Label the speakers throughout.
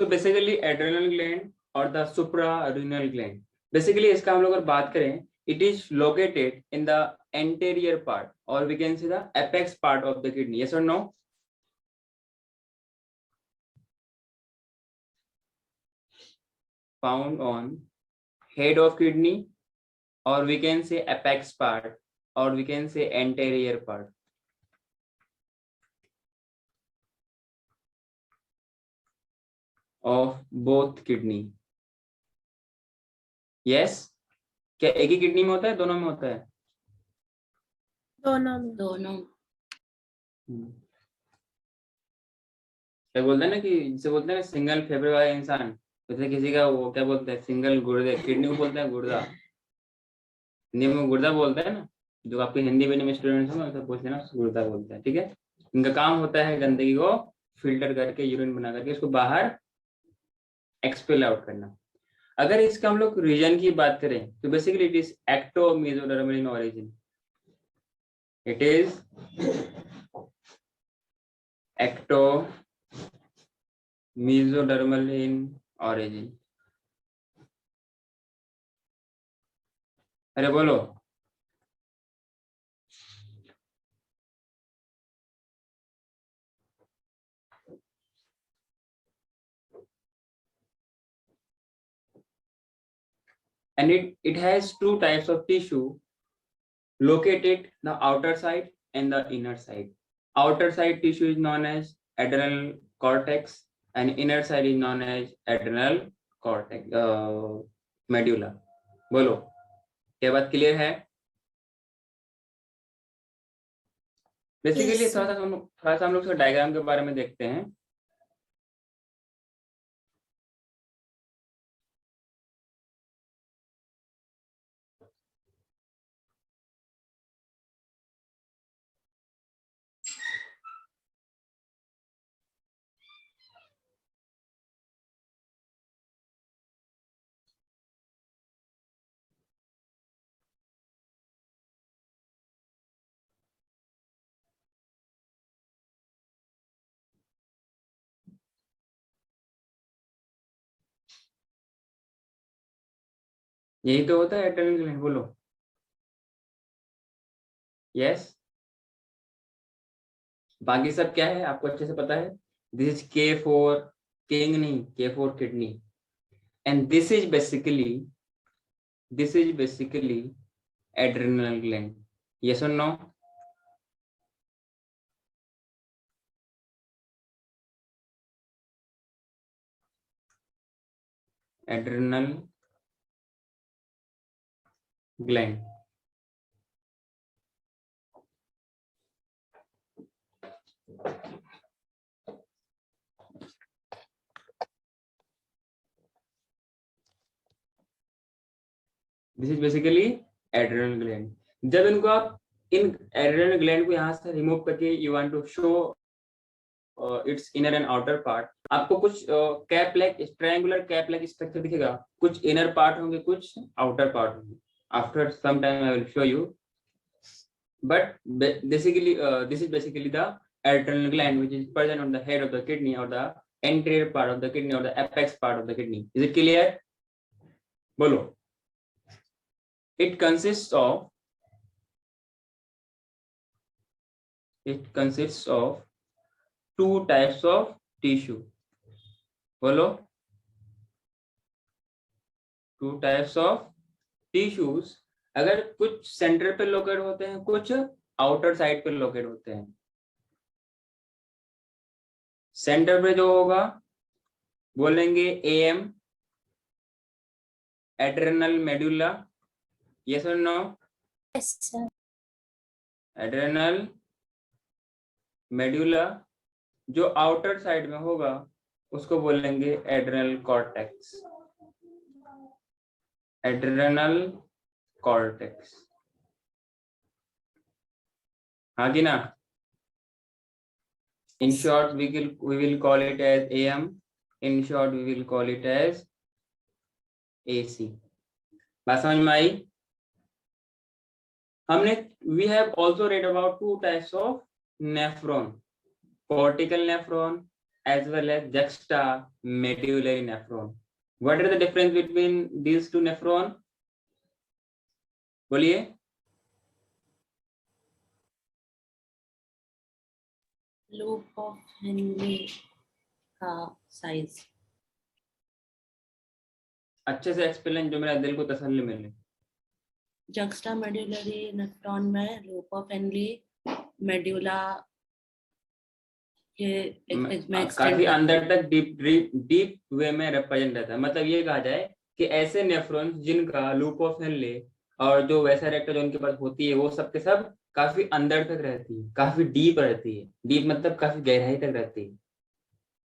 Speaker 1: तो basically adrenal gland or the suprarenal gland, basically इसका हम लोग अगर बात करें, it is located in the anterior part और we can see the apex part of the kidney, yes और no? Found on head of kidney or we can say apex part or we can say anterior part. Of both kidney. Yes? क्या एक ही kidney में होता है, दोनों में होता है?
Speaker 2: दोनों।
Speaker 1: क्या बोलते हैं ना कि जिसे बोलते हैं सिंगल फेफड़े वाला इंसान, जैसे किसी का वो क्या बोलते हैं सिंगल गुर्दे, किडनी को बोलते हैं गुर्दा, हिंदी में गुर्दा बोलते हैं ना, जो आपके हिंदी मीडियम स्टूडेंट्स हैं उनसे पूछते हैं ना, गुर्दा बोलते हैं, ठीक है। इनका काम होता है गंदगी को फिल्टर करके यूरिन बना करके उसको बाहर एक्सपेल आउट करना। अगर इसका हम लोग रीजन की बात करें तो basically it is ectomesodermal in origin, it is ectomesodermal in origin. अरे बोलो। And it has two types of tissue located the outer side and the inner side. Outer side tissue is known as adrenal cortex and inner side is known as adrenal cortex medulla. बोलो, क्या बात clear है? Basically थोड़ा सा हम लोग diagram के बारे में देखते हैं। यही तो होता है एड्रेनल ग्लैंड, बोलो यस। बाकी सब क्या है आपको अच्छे से पता है। This is K for king, नहीं K for kidney, and this is basically adrenal gland, yes और no? Adrenal gland. This is basically adrenal gland. जब इनको आप इन एड्रेनल ग्लैंड को यहाँ से रिमूव करके you want to show its inner and outer part, आपको कुछ cap like triangular cap like structure दिखेगा, कुछ इनर पार्ट होंगे कुछ आउटर पार्ट होंगे। After some time I will show you, but basically this is basically the adrenal gland which is present on the head of the kidney or the anterior part of the kidney or the apex part of the kidney. Is it clear? Bolo. It consists of two types of tissue. Bolo. Two types of tissues. अगर कुछ centre पे locate होते हैं, कुछ outer side पे locate होते हैं। Centre पे जो होगा बोलेंगे एएम, एड्रेनल मेडुला, यस और no?
Speaker 2: Yes sir.
Speaker 1: Adrenal medulla. जो आउटर साइड में होगा उसको बोलेंगे एड्रेनल कॉर्टेक्स, एड्रेनल कॉर्टेक्स, हाँ कि ना? In short, we will call it as AM. In short, we will call it as AC. बात समझ में आई? हमने we have also read about two types of nephron, cortical nephron as well as juxtamedullary nephron. What are the difference between these two nephron? बोलिए.
Speaker 2: Loop of Henry का size.
Speaker 1: अच्छे से explain जो मेरा दिल को तसल्ली मिले.
Speaker 2: जक्स्टामेडुलरी नेफ्रॉन में लूप ऑफ हेनरी मेडुला के
Speaker 1: काफी अंदर तक डीप वे में रिप्रेजेंट रहता है. मतलब ये कहा जाए कि ऐसे नेफ्रॉन्स जिनका लूप ऑफ हेनरी और जो वैसा रेक्टर जो उनके पास होती है वो सब के सब काफी अंदर तक रहती है, काफी डीप रहती है. डीप मतलब काफी गहराई तक रहती है.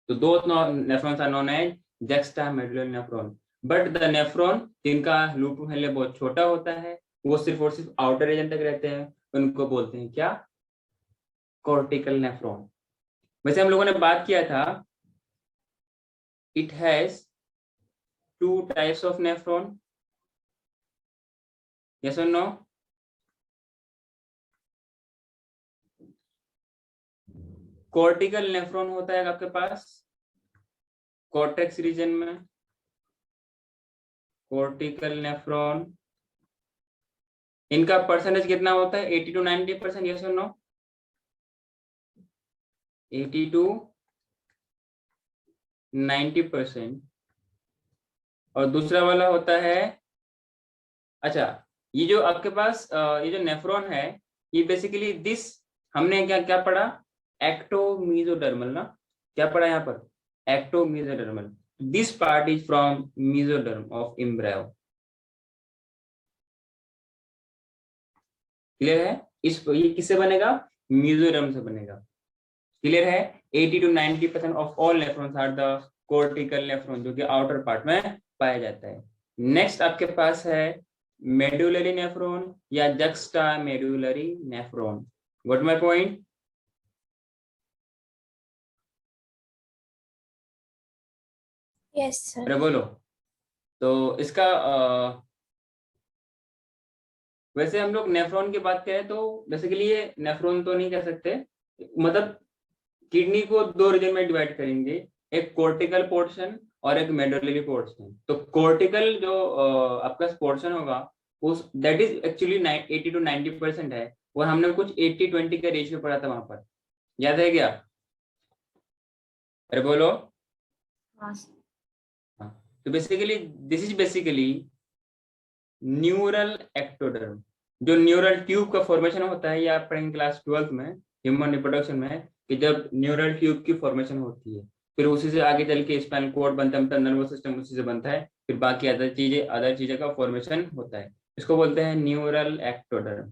Speaker 1: तो दो nephrons are known as juxtamedullary nephron. But the nephron जिनका लूप ऑफ हेनरी बहुत छोटा होता है वो सिर्फ और सिर्फ आउटर रीजन तक रहते हैं, उनको बोलते हैं क्या? Cortical nephron. वैसे हम लोगों ने बात किया था it has 2 types of nephron. Yes or no? Cortical nephron होता है आपके पास कॉर्टेक्स रीजन में. कॉर्टिकल नेफ्रॉन इनका परसेंटेज कितना होता है? 80 to 90%. यस और नो? 80 to 90%. और दूसरा वाला होता है, अच्छा ये जो आपके पास ये जो नेफ्रॉन है ये बेसिकली दिस हमने क्या क्या पढ़ा? एक्टोमीजोडर्मल ना. क्या पढ़ा यहाँ पर? Ectomesodermal. This part is from mesoderm of embryo. Clear है? ये किससे बनेगा? मीजोडर्म से बनेगा. क्लियर है? 80 to 90% of all nephrons are the cortical nephron जो कि आउटर पार्ट में पाया जाता है. नेक्स्ट आपके पास है मेडुलरी नेफ्रॉन या juxtamedullary nephron. What my point?
Speaker 3: Yes sir.
Speaker 1: अरे बोलो. तो इसका वैसे हम लोग नेफ्रॉन की बात करें तो बेसिकली ये नेफ्रॉन तो नहीं कह सकते, मतलब किडनी को दो रीजन में डिवाइड करेंगे, एक कॉर्टिकल पोर्शन और एक मेडुलरी पोर्शन. तो कॉर्टिकल जो आपका पोर्शन होगा उस दैट इज एक्चुअली 80 to 90% है. और हमने कुछ 80-20 का रेशियो पढ़ा था वहां पर, याद है क्या? अरे बोलो.
Speaker 2: हाँ.
Speaker 1: तो basically this is basically neural ectoderm. जो न्यूरल ट्यूब का फॉर्मेशन होता है ये आप पढ़ेंगे क्लास 12 में ह्यूमन रिप्रोडक्शन में, कि जब न्यूरल ट्यूब की फॉर्मेशन होती है फिर उसी से आगे चल के स्पाइनल कॉर्ड बनता है, मतलब नर्वस सिस्टम उसी से बनता है, फिर बाकी अदर चीजें का फॉर्मेशन होता है. इसको बोलते हैं न्यूरल एक्टोडर्म.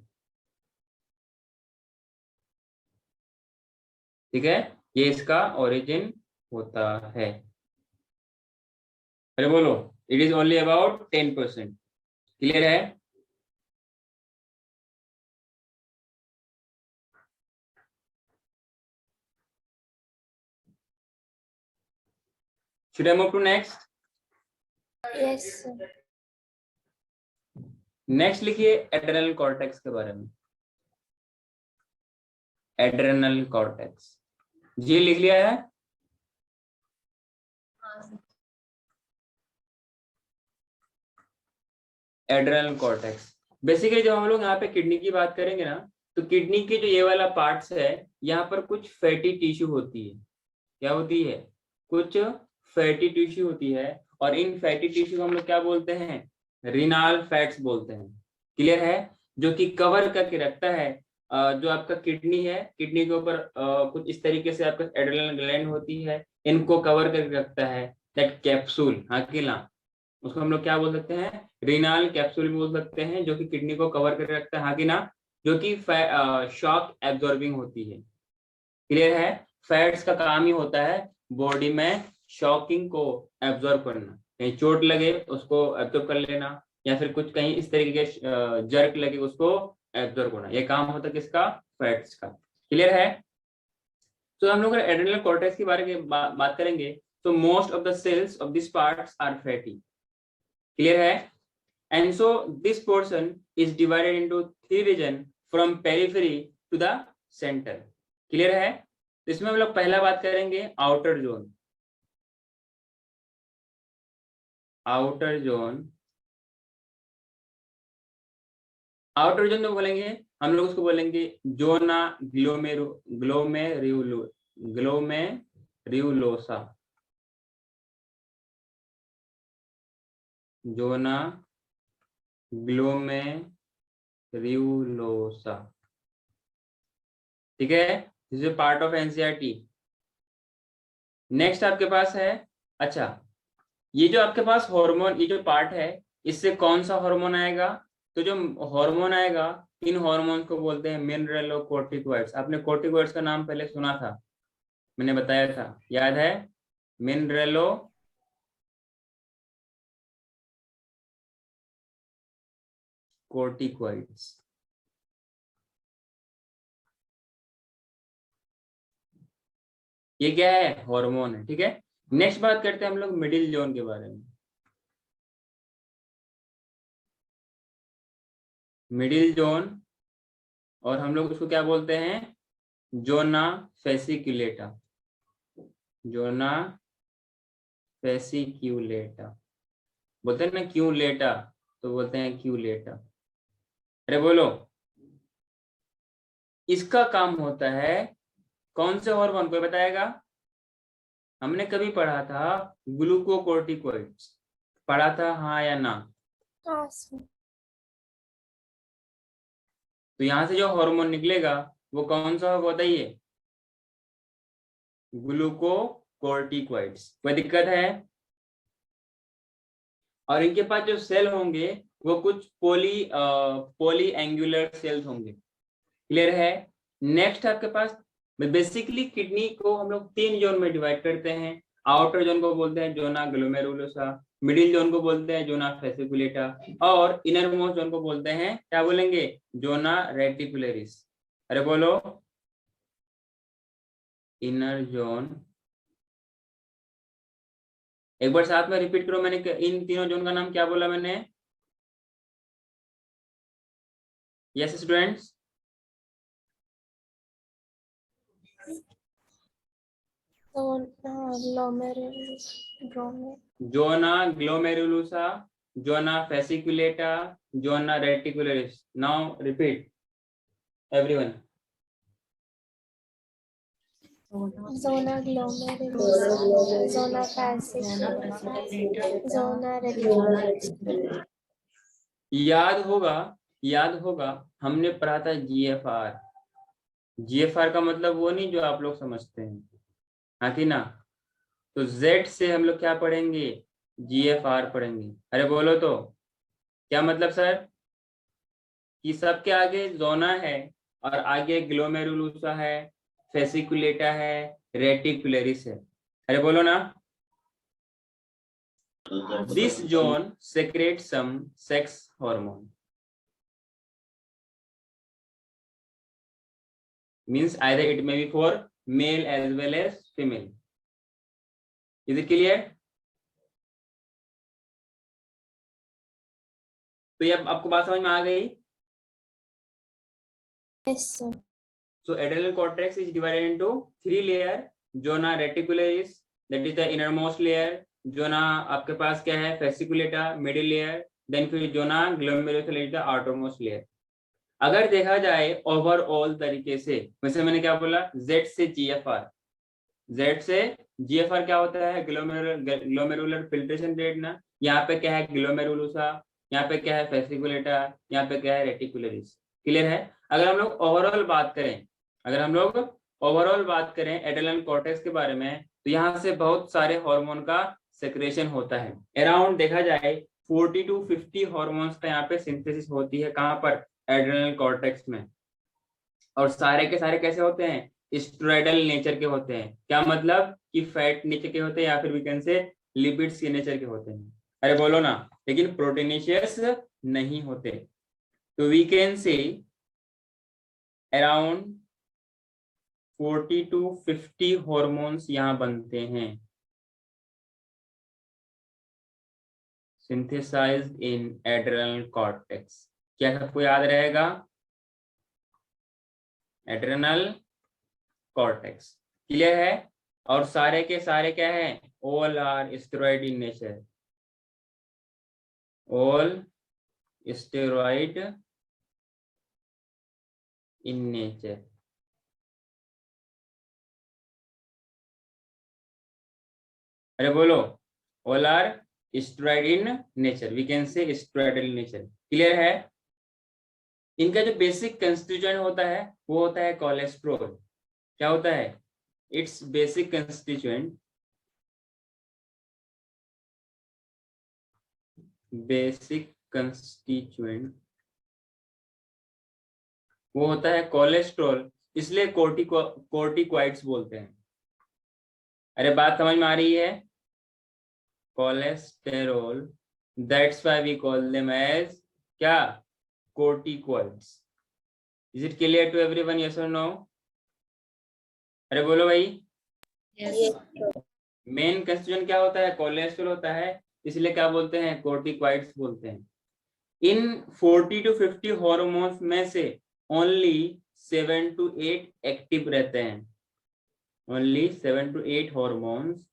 Speaker 1: ठीक है? ये इसका ओरिजिन होता है. अरे बोलो. It is only about 10%. Clear है? Should I move to next?
Speaker 3: Yes sir.
Speaker 1: Next लिखिए एड्रेनल कॉर्टेक्स के बारे में. एड्रेनल कॉर्टेक्स जी लिख लिया है? एड्रेनल कॉर्टेक्स बेसिकली जब हम लोग यहाँ पे किडनी की बात करेंगे ना तो किडनी के जो ये वाला पार्ट्स है यहाँ पर कुछ फैटी टिश्यू होती है. क्या होती है? कुछ फैटी टिश्यू होती है. और इन फैटी टिश्यू को हम लोग क्या बोलते हैं? रिनाल फैट्स बोलते हैं. क्लियर है? जो कि कवर करके रखता है जो आपका किडनी है, किडनी के ऊपर कुछ इस तरीके से आपका एड्रेनल ग्लैंड होती है, इनको कवर करके रखता है. दैट कैप्सूल, हाँ कि ना, उसको हम लोग क्या बोल सकते हैं? रीनाल कैप्सूल बोल सकते हैं, जो कि किडनी को कवर करके रखता है, हाँ कि ना, जो कि शॉक एब्जॉर्बिंग होती है. क्लियर है? फैट्स का काम ही होता है बॉडी में शॉकिंग को एब्जॉर्ब करना. कहीं चोट लगे उसको एब्जॉर्ब कर लेना, या फिर कुछ कहीं इस तरीके के जर्क लगे उसको एब्जॉर्ब करना. ये काम होता है किसका? फैट्स का. क्लियर है? तो हम लोग एड्रेनल कॉर्टेक्स के बारे में बात करेंगे तो most of the cells of this parts are fatty. Clear है? And so this portion is divided into 3 regions from periphery to the center. Clear है? तो इसमें हम लोग पहला बात करेंगे outer zone. Outer zone, outer zone में बोलेंगे हम लोग उसको बोलेंगे जोना ग्लोमेरुलोसा। जोना ग्लोमेरुलोसा, ठीक है, this is part of NCERT. Next आपके पास है, अच्छा ये जो आपके पास हार्मोन, ये जो पार्ट है, इससे कौन सा हार्मोन आएगा? तो जो हार्मोन आएगा, इन हार्मोन को बोलते हैं मिनरलोकोर्टिकॉइड्स। आपने कोर्टिकॉइड्स का नाम पहले सुना था, मैंने बताया था, याद है? मिनरलो कोर्टिकॉइड्स, ये क्या है? हार्मोन है, ठीक है। नेक्स्ट बात करते हैं हम लोग मिडिल जोन के बारे में। मिडिल जोन, और हम लोग उसको क्या बोलते हैं? जोना फेसिक्युलेटा। जोना फेसिक्युलेटा, बोलते हैं ना क्यों लेटा, तो बोलते हैं क्यों लेटा। अरे बोलो, इसका काम होता है कौन से हार्मोन, कोई बताएगा? हमने कभी पढ़ा था ग्लूकोकोर्टिकोइड्स, पढ़ा था हाँ या ना?
Speaker 3: हाँ सर।
Speaker 1: तो यहाँ से जो हार्मोन निकलेगा वो कौन सा होगा बताइए? ग्लूकोकोर्टिकोइड्स। कोई दिक्कत है? और इनके पास जो सेल होंगे वो कुछ पॉली एंगुलर सेल्स होंगे, क्लियर है? नेक्स्ट आपके पास बेसिकली किडनी को हम लोग 3 जोन में डिवाइड करते हैं। आउटर जोन को बोलते हैं जोना ग्लोमेरुलोसा, मिडिल जोन को बोलते हैं जोना फेसिकुलेटा, और इनर मोस्ट जोन को बोलते हैं, क्या बोलेंगे? Zona reticularis. अरे बोलो, इनर जोन। एक बार साथ में रिपीट करो, मैंने इन तीनों जोन का नाम क्या बोला मैंने? Yes students? Zona glomerulosa, zona fasciculata, zona reticularis. Now repeat everyone.
Speaker 3: Zona glomerulosa, zona fasciculata, zona reticulata.
Speaker 1: याद होगा हमने पढ़ा था जीएफआर। जीएफआर का मतलब वो नहीं जो आप लोग समझते हैं, हाँ कि ना? तो जेड से हम लोग क्या पढ़ेंगे? जीएफआर पढ़ेंगे। अरे बोलो तो, क्या मतलब सर? कि सबके आगे जोना है और आगे ग्लोमेरुलोसा है, फेसिकुलेटा है, रेटिकुलरिस है। अरे बोलो ना। This zone secretes some sex hormone, means either it may be for male as well as female. Is it clear? तो ये आपको बात समझ में आ गई?
Speaker 3: Yes, sir.
Speaker 1: So adrenal cortex is divided into 3 layer. Zona reticularis, that is the innermost layer. Zona आपके पास क्या है? Fasciculata, middle layer. Then फिर zona glomerulosa is the outermost layer. अगर देखा जाए ओवरऑल तरीके से, वैसे मैंने क्या बोला? Z से GFR, Z से GFR क्या होता है? ग्लोमेरुलर फिल्ट्रेशन रेट ना। यहाँ पे क्या है? ग्लोमेरुलोसा, यहाँ पे क्या है? फेसिकुलेटा, यहाँ पे क्या है? रेटिकुलरिस। क्लियर है? अगर हम लोग ओवरऑल बात करें एड्रेनल कॉर्टेक्स के बारे में, तो यहाँ से बहुत सारे हार्मोन का सेक्रेशन होता है। अराउंड देखा जाए 40 to 50 हार्मोन्स का यहाँ पे सिंथेसिस होती है। कहाँ पर? एड्रेनल कॉर्टेक्स में। और सारे के सारे कैसे होते हैं? स्टेरॉयडल नेचर के होते हैं। क्या मतलब? कि फैट नेचर के होते हैं, या फिर वी कैन से लिपिड्स के नेचर के होते हैं। अरे बोलो ना, लेकिन प्रोटीनेशियस नहीं होते। तो we can say around 40 to 50 hormones यहाँ बनते हैं, सिंथेसाइज्ड इन एड्रेनल कॉर्टेक्स। क्या सबको याद रहेगा? Adrenal cortex. क्लियर है? और सारे के सारे क्या है? All are steroid in nature, all steroid in nature. अरे बोलो, all are steroid in nature, we can say steroid in nature. Clear है? इनका जो बेसिक कंस्टिट्यूएंट होता है वो होता है कोलेस्ट्रॉल। क्या होता है? It's basic constituent, basic constituent वो होता है कोलेस्ट्रॉल, इसलिए कोर्टिकॉइड्स बोलते हैं। अरे बात समझ में आ रही है? Cholesterol, that's why we call them as क्या? Corticoids. Is it clear to everyone, yes और नो? अरे बोलो भाई।
Speaker 2: Yes.
Speaker 1: मेन कंस्टिट्यूएंट क्या होता है? कोलेस्ट्रॉल होता है, इसलिए क्या बोलते हैं? कोर्टिकॉइड्स बोलते हैं। इन 40 to 50 हॉर्मोन्स में से ओनली 7 to 8 एक्टिव रहते हैं। Only 7 to 8 hormones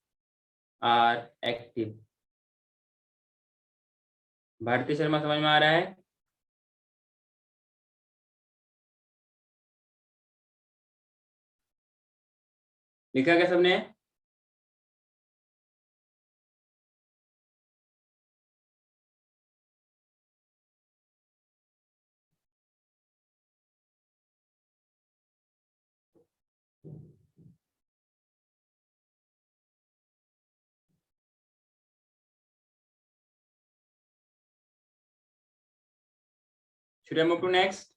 Speaker 1: are active. Bharti Sharma, समझ में आ रहा है? लिखा क्या सबने? Should I move to next?